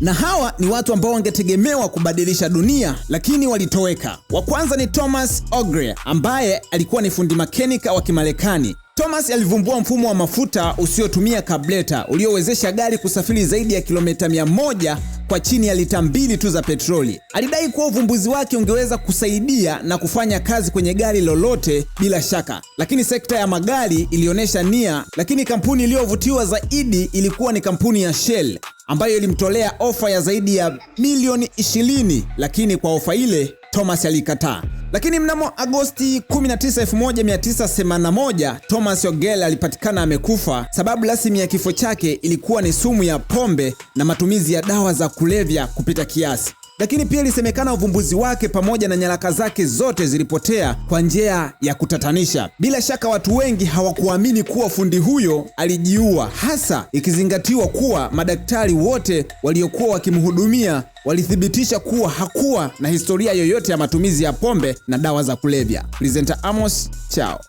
na hawa ni watu ambao wangetegemewa kubadilisha dunia, lakini walitoweka. Wa kwanza ni Thomas Ogre ambaye alikuwa ni fundi makenika wa Kimarekani. Thomas alivumbua mfumo wa mafuta usiotumia carburetor uliowezesha gari kusafiri zaidi ya kilomita 100 kwa chini ya lita 2 tu za petroli. Alidai kuwa uvumbuzi wake ungeweza kusaidia na kufanya kazi kwenye gari lolote bila shaka, lakini sekta ya magari ilionyesha nia. Lakini kampuni iliyovutiwa zaidi ilikuwa ni kampuni ya Shell ambayo ilimtolea ofa ya zaidi ya milioni 20, lakini kwa ofa ile Thomas alikataa. Lakini mnamo Agosti 19, 1981 Thomas Ogre alipatikana amekufa. Sababu rasmi ya kifo chake ilikuwa ni sumu ya pombe na matumizi ya dawa za kulevya kupita kiasi. Lakini pia ilisemekana uvumbuzi wake pamoja na nyaraka zake zote zilipotea kwa njia ya kutatanisha. Bila shaka watu wengi hawakuamini kuwa fundi huyo alijiua, hasa ikizingatiwa kuwa madaktari wote waliokuwa wakimhudumia walithibitisha kuwa hakuwa na historia yoyote ya matumizi ya pombe na dawa za kulevya. Presenter Amos, chao.